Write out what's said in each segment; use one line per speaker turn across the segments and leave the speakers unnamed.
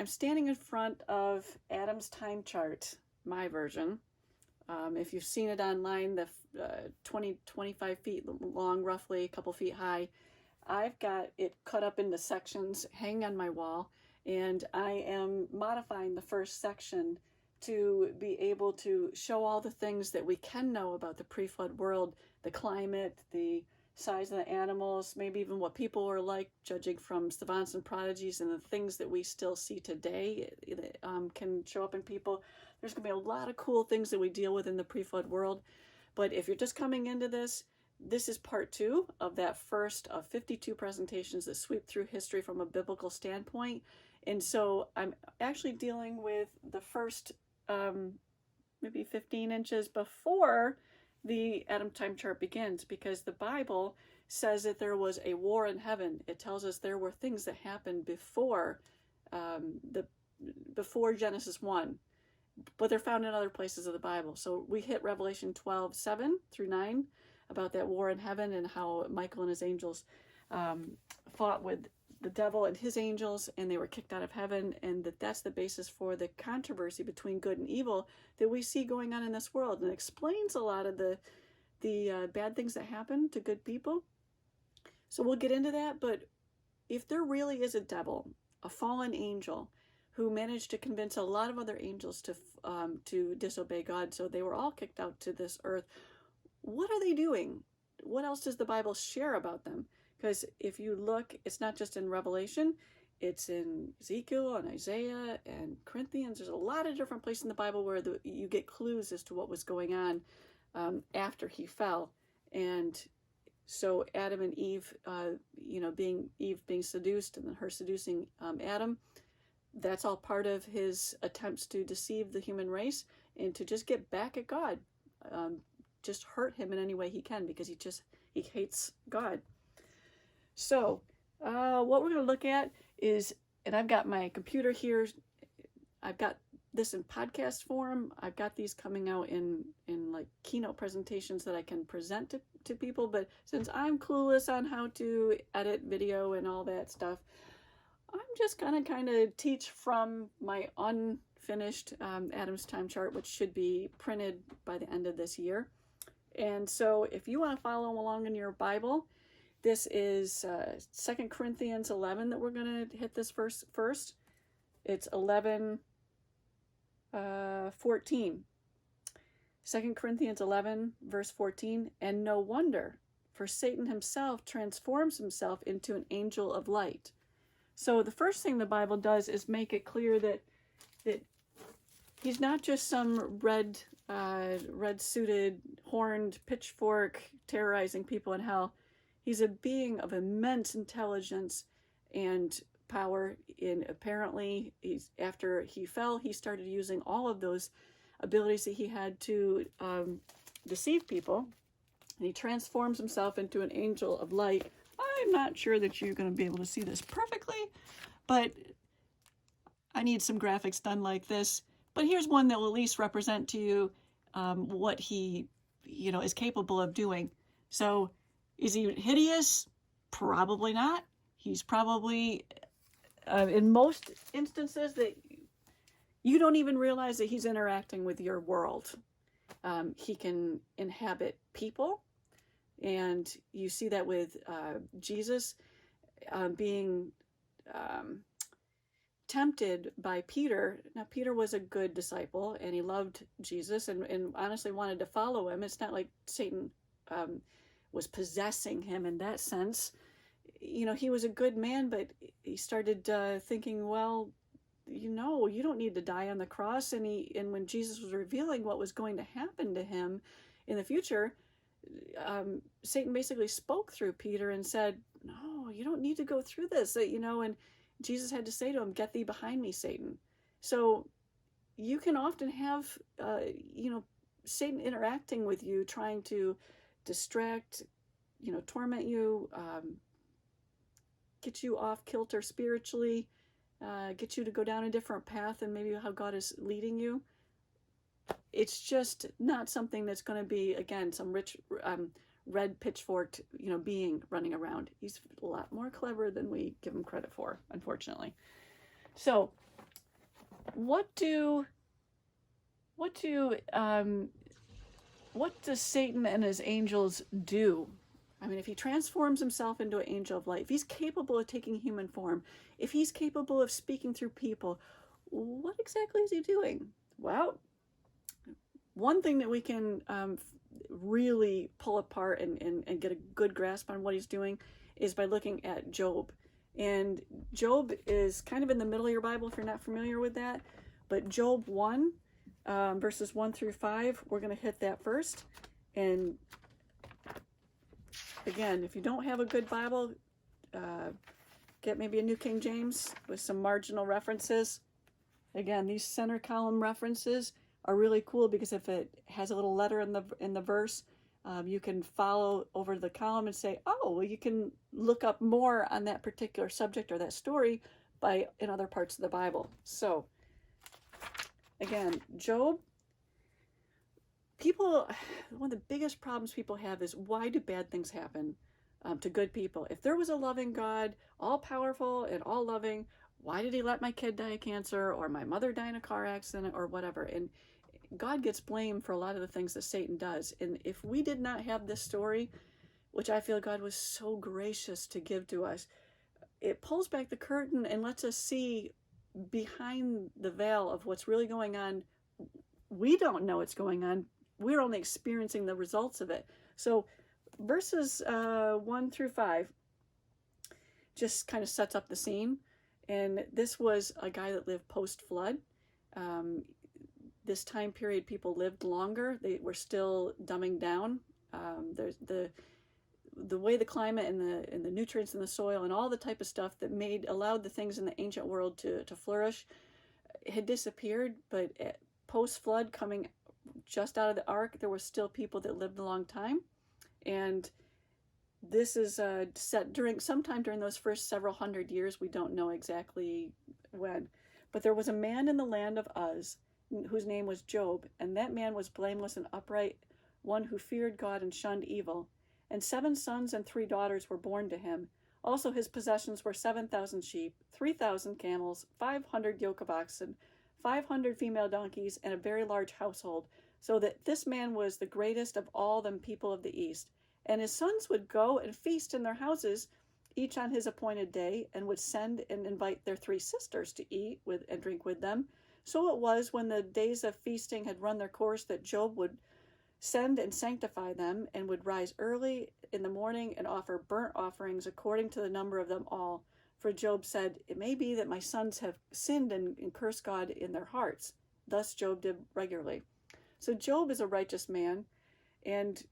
I'm standing in front of Adam's Time Chart, my version. If you've seen it online, the 25 feet long, roughly a couple feet high, I've got it cut up into sections, hanging on my wall, and I am modifying the first section to be able to show all the things that we can know about the pre-flood world, the climate, the size of the animals, maybe even what people are like, judging from savants and prodigies, and the things that we still see today can show up in people. There's going to be a lot of cool things that we deal with in the pre-flood world. But if you're just coming into this, this is part 2 of that first of 52 presentations that sweep through history from a biblical standpoint. And so I'm actually dealing with the first maybe 15 inches before the Adam Time Chart begins, because the Bible says that there was a war in heaven. It tells us there were things that happened before before Genesis 1, but they're found in other places of the Bible. So we hit Revelation 12:7-9 about that war in heaven and how Michael and his angels fought with the devil and his angels, and they were kicked out of heaven, and that's the basis for the controversy between good and evil that we see going on in this world, and it explains a lot of the bad things that happen to good people. So we'll get into that. But if there really is a devil, a fallen angel, who managed to convince a lot of other angels to disobey God, so they were all kicked out to this earth, what are they doing? What else does the Bible share about them? Because if you look, it's not just in Revelation, it's in Ezekiel and Isaiah and Corinthians. There's a lot of different places in the Bible where you get clues as to what was going on after he fell. And so Adam and Eve, being seduced, and then her seducing Adam, that's all part of his attempts to deceive the human race and to just get back at God, just hurt him in any way he can, because he hates God. So what we're going to look at is, and I've got my computer here, I've got this in podcast form, I've got these coming out in like keynote presentations that I can present to people, but since I'm clueless on how to edit video and all that stuff, I'm just gonna kind of teach from my unfinished Adam's Time Chart, which should be printed by the end of this year. And so if you want to follow along in your Bible, this is 2 Corinthians 11 that we're going to hit this verse first. It's 11:14. 2 Corinthians 11, verse 14. And no wonder, for Satan himself transforms himself into an angel of light. So the first thing the Bible does is make it clear that he's not just some red-suited, horned pitchfork terrorizing people in hell. He's a being of immense intelligence and power. And apparently, after he fell, he started using all of those abilities that he had to deceive people. And he transforms himself into an angel of light. I'm not sure that you're going to be able to see this perfectly, but I need some graphics done like this. But here's one that will at least represent to you what he, is capable of doing. So, is he hideous? Probably not. He's probably, in most instances, that you don't even realize that he's interacting with your world. He can inhabit people. And you see that with Jesus being tempted by Peter. Now, Peter was a good disciple, and he loved Jesus and honestly wanted to follow him. It's not like Satan was possessing him in that sense. He was a good man, but he started thinking, well, you don't need to die on the cross. And when Jesus was revealing what was going to happen to him in the future, Satan basically spoke through Peter and said, no, you don't need to go through this, and Jesus had to say to him, get thee behind me, Satan. So you can often have, Satan interacting with you, trying to distract, torment you, get you off kilter spiritually, get you to go down a different path than maybe how God is leading you. It's just not something that's going to be, again, some rich, red pitchforked, being running around. He's a lot more clever than we give him credit for, unfortunately. So what does Satan and his angels do? I mean, if he transforms himself into an angel of light, if he's capable of taking human form, if he's capable of speaking through people, what exactly is he doing? Well, one thing that we can really pull apart and get a good grasp on what he's doing is by looking at Job. And Job is kind of in the middle of your Bible if you're not familiar with that. But Job 1, verses 1 through 5, we're going to hit that first. And again, if you don't have a good Bible, get maybe a New King James with some marginal references. Again, these center column references are really cool because if it has a little letter in the verse, you can follow over the column and say, oh, well, you can look up more on that particular subject or that story in other parts of the Bible. So, again, Job, one of the biggest problems people have is, why do bad things happen to good people? If there was a loving God, all powerful and all loving, why did he let my kid die of cancer or my mother die in a car accident or whatever? And God gets blamed for a lot of the things that Satan does. And if we did not have this story, which I feel God was so gracious to give to us, it pulls back the curtain and lets us see behind the veil of what's really going on. We don't know what's going on. We're only experiencing the results of it. So verses 1 through 5 just kind of sets up the scene. And this was a guy that lived post-flood. This time period, people lived longer. They were still dumbing down. There's the way the climate and the nutrients in the soil and all the type of stuff that allowed the things in the ancient world to flourish had disappeared. But post-flood, coming just out of the ark, there were still people that lived a long time. And this is set sometime during those first several hundred years. We don't know exactly when. But there was a man in the land of Uz whose name was Job, and that man was blameless and upright, one who feared God and shunned evil. And 7 sons and 3 daughters were born to him. Also his possessions were 7,000 sheep, 3,000 camels, 500 yoke of oxen, 500 female donkeys, and a very large household, so that this man was the greatest of all the people of the East. And his sons would go and feast in their houses, each on his appointed day, and would send and invite their 3 sisters to eat and drink with them. So it was, when the days of feasting had run their course, that Job would send and sanctify them, and would rise early in the morning and offer burnt offerings according to the number of them all. For Job said, it may be that my sons have sinned and cursed God in their hearts. Thus Job did regularly. So Job is a righteous man, and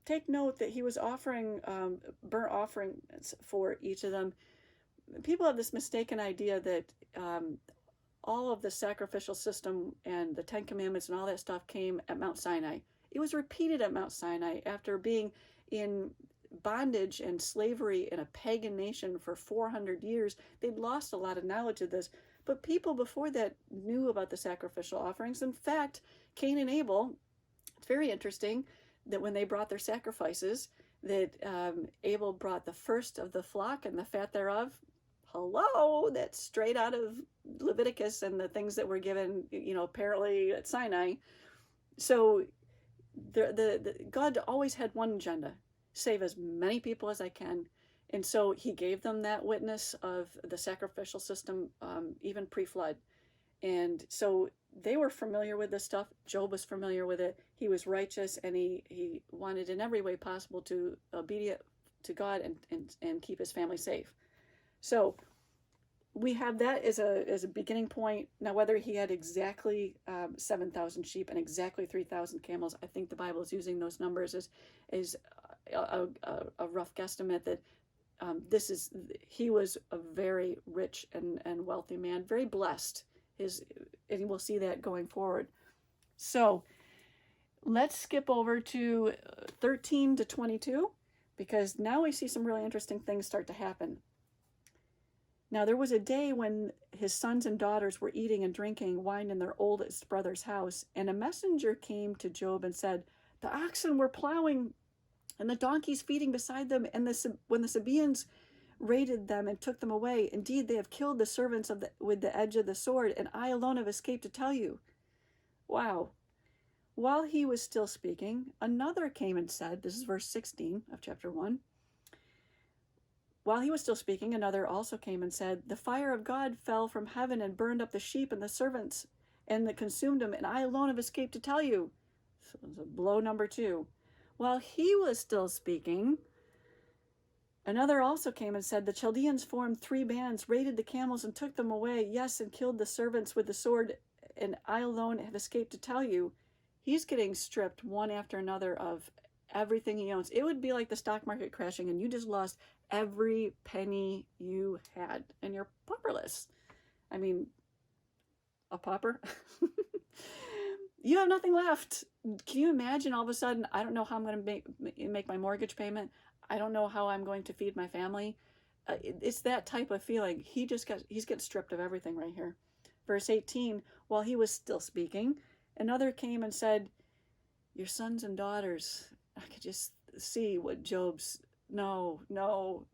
take note that he was offering burnt offerings for each of them. People have this mistaken idea that all of the sacrificial system and the 10 Commandments and all that stuff came at Mount Sinai. It was repeated at Mount Sinai after being in bondage and slavery in a pagan nation for 400 years. They'd lost a lot of knowledge of this. But people before that knew about the sacrificial offerings. In fact, Cain and Abel, it's very interesting that when they brought their sacrifices, that Abel brought the first of the flock and the fat thereof. Hello, that's straight out of Leviticus and the things that were given, apparently at Sinai. So God always had one agenda: save as many people as I can. And so he gave them that witness of the sacrificial system, even pre-flood. And so they were familiar with this stuff. Job was familiar with it. He was righteous, and he wanted in every way possible to be obedient to God and keep his family safe. So we have that as a beginning point. Now, whether he had exactly 7,000 sheep and exactly 3,000 camels, I think the Bible is using those numbers as a rough guesstimate that he was a very rich and wealthy man, very blessed. And we'll see that going forward. So let's skip over to 13 to 22, because now we see some really interesting things start to happen. Now there was a day when his sons and daughters were eating and drinking wine in their oldest brother's house, and a messenger came to Job and said, the oxen were plowing and the donkeys feeding beside them, and when the Sabaeans raided them and took them away. Indeed, they have killed the servants with the edge of the sword, and I alone have escaped to tell you. Wow. While he was still speaking, another came and said, this is verse 16 of chapter 1. While he was still speaking, another also came and said, the fire of God fell from heaven and burned up the sheep and the servants, and that consumed them, and I alone have escaped to tell you. So blow number 2. While he was still speaking, another also came and said, the Chaldeans formed 3 bands, raided the camels and took them away, yes, and killed the servants with the sword, and I alone have escaped to tell you. He's getting stripped one after another of everything he owns. It would be like the stock market crashing and you just lost every penny you had and you're pauperless. I mean, a pauper? You have nothing left. Can you imagine all of a sudden, I don't know how I'm going to make my mortgage payment. I don't know how I'm going to feed my family. It's that type of feeling. He's getting stripped of everything right here. Verse 18, while he was still speaking, another came and said, your sons and daughters, I could just see what Job's, no, I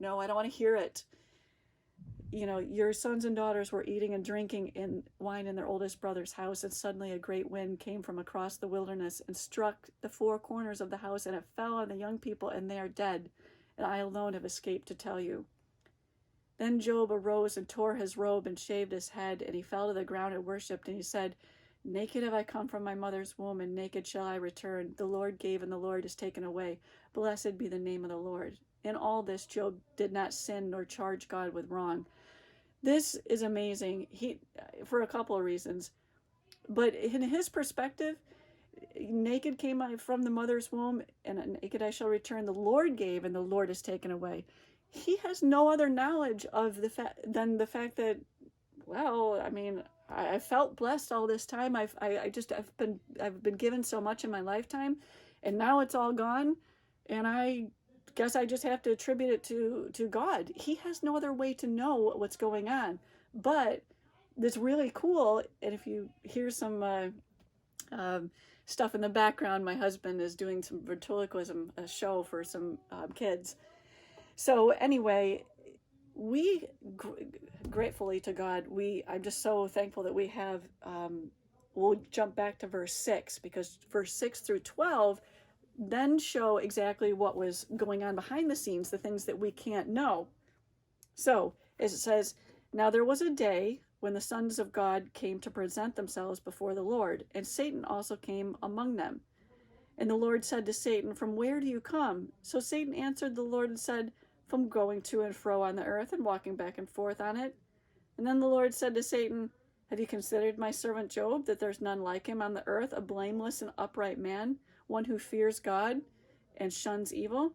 don't want to hear it. Your sons and daughters were eating and drinking wine in their oldest brother's house, and suddenly a great wind came from across the wilderness and struck the 4 corners of the house, and it fell on the young people, and they are dead, and I alone have escaped to tell you. Then Job arose and tore his robe and shaved his head, and he fell to the ground and worshipped, and he said, naked have I come from my mother's womb, and naked shall I return. The Lord gave, and the Lord has taken away. Blessed be the name of the Lord. In all this, Job did not sin nor charge God with wrong. This is amazing. For a couple of reasons. But in his perspective, naked came I from the mother's womb, and naked I shall return. The Lord gave, and the Lord has taken away. He has no other knowledge of than the fact that, well, I mean, I felt blessed all this time. I've been given so much in my lifetime, and now it's all gone, and I guess I just have to attribute it to God. He has no other way to know what's going on. But it's really cool, and if you hear some stuff in the background, my husband is doing some ventriloquism show for some kids. So anyway, we gratefully to God, I'm just so thankful that we have, we'll jump back to verse 6, because verse 6 through 12 then show exactly what was going on behind the scenes, the things that we can't know. So, as it says, now there was a day when the sons of God came to present themselves before the Lord, and Satan also came among them. And the Lord said to Satan, from where do you come? So Satan answered the Lord and said, from going to and fro on the earth and walking back and forth on it. And then the Lord said to Satan, have you considered my servant Job, that there's none like him on the earth, a blameless and upright man, one who fears God and shuns evil?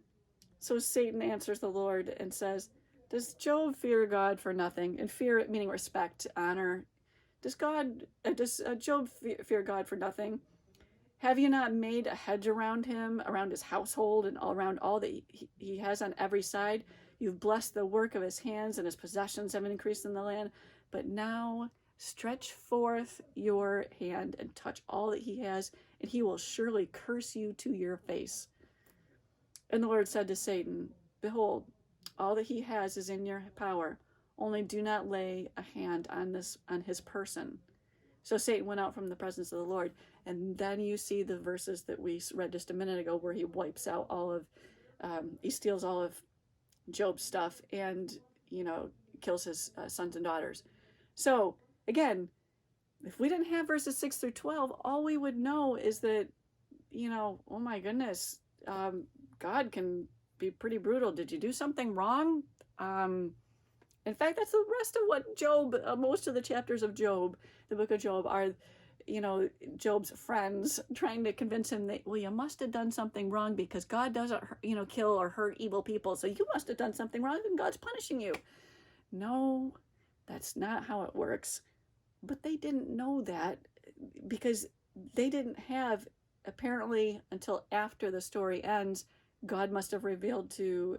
So Satan answers the Lord and says, does Job fear God for nothing? And fear meaning respect, honor. Does Job fear God for nothing? Have you not made a hedge around him, around his household, and all around all that he has on every side? You've blessed the work of his hands, and his possessions have increased in the land. But now stretch forth your hand and touch all that he has, and he will surely curse you to your face. And the Lord said to Satan, behold, all that he has is in your power. Only do not lay a hand on his person. So Satan went out from the presence of the Lord. And then you see the verses that we read just a minute ago where he wipes out he steals all of Job's stuff and, kills his sons and daughters. So again, if we didn't have verses 6 through 12, all we would know is that, oh my goodness, God can be pretty brutal. Did you do something wrong? In fact, that's the rest of what Job, most of the chapters of Job, the book of Job, are, Job's friends trying to convince him that, well, you must have done something wrong because God doesn't, kill or hurt evil people. So you must have done something wrong and God's punishing you. No, that's not how it works. But they didn't know that because they didn't have, apparently, until after the story ends, God must have revealed to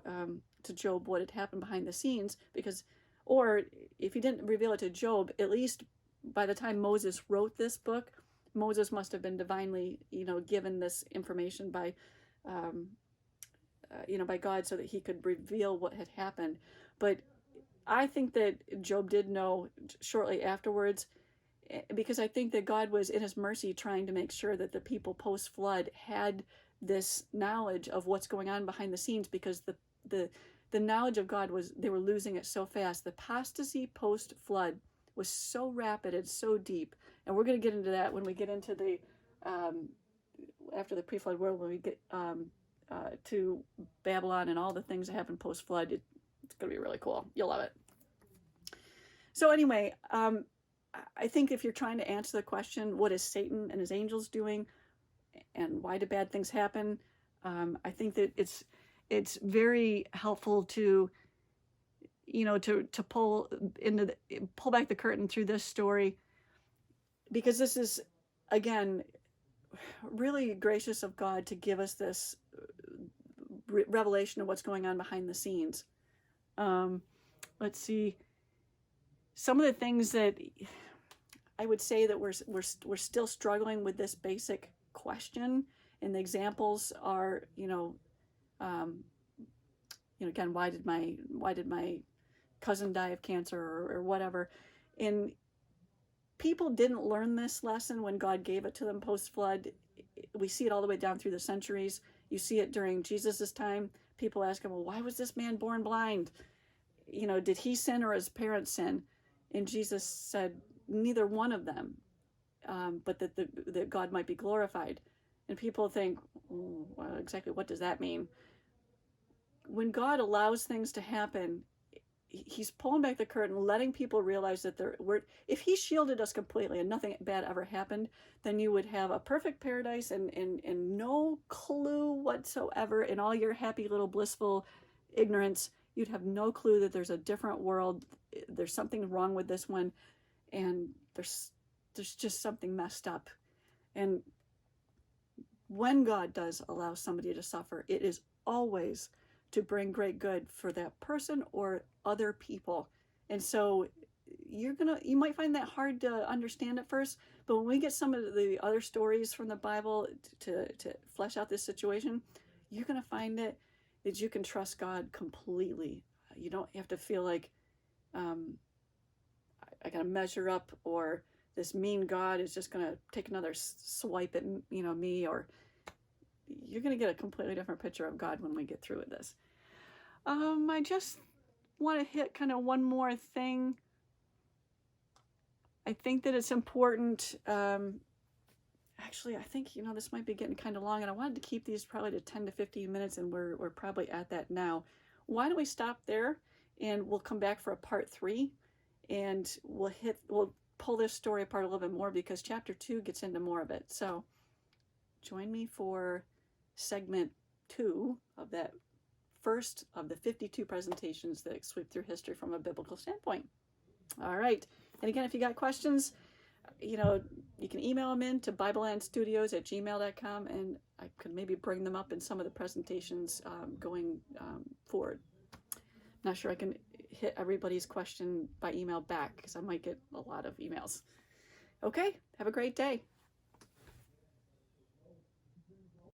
Job what had happened behind the scenes, or if he didn't reveal it to Job, at least by the time Moses wrote this book, Moses must have been divinely, given this information by by God so that he could reveal what had happened. But I think that Job did know shortly afterwards, because I think that God was in his mercy trying to make sure that the people post-flood had this knowledge of what's going on behind the scenes, because the knowledge of God they were losing it so fast. The apostasy post-flood was so rapid and so deep. And we're going to get into that when we get into the after the pre-flood world, when we get to Babylon and all the things that happen post-flood. It's going to be really cool. You'll love it. So anyway, I think if you're trying to answer the question, what is Satan and his angels doing, and why do bad things happen, I think that it's very helpful to pull back the curtain through this story, because this is, again, really gracious of God to give us this revelation of what's going on behind the scenes. Let's see. Some of the things that I would say that we're still struggling with this basic question, and the examples are, again, why did my cousin die of cancer, or whatever, and people didn't learn this lesson when God gave it to them post-flood. We see it all the way down through the centuries. You see it during Jesus's time. People ask him, well, why was this man born blind? Did he sin or his parents sin? And Jesus said, neither one of them, but that God might be glorified. And people think, well, exactly what does that mean? When God allows things to happen, he's pulling back the curtain, letting people realize that if he shielded us completely and nothing bad ever happened, then you would have a perfect paradise and no clue whatsoever, in all your happy little blissful ignorance. You'd have no clue that there's a different world. There's something wrong with this one, and there's just something messed up. And when God does allow somebody to suffer, it is always to bring great good for that person or other people. And so you might find that hard to understand at first, but when we get some of the other stories from the Bible to flesh out this situation, you're going to find that you can trust God completely. You don't have to feel like I got to measure up, or this mean God is just going to take another swipe at me, or you're going to get a completely different picture of God when we get through with this. I just want to hit kind of one more thing. I think that it's important. Actually, I think, this might be getting kind of long, and I wanted to keep these probably to 10 to 15 minutes, and we're probably at that now. Why don't we stop there, and we'll come back for a part 3, and we'll pull this story apart a little bit more, because chapter 2 gets into more of it. So join me for segment 2 of that first of the 52 presentations that sweep through history from a biblical standpoint. All right. And again, if you got questions, you can email them in to BiblelandStudios@gmail.com, and I could maybe bring them up in some of the presentations going forward. Not sure I can hit everybody's question by email back, because I might get a lot of emails. Okay. Have a great day.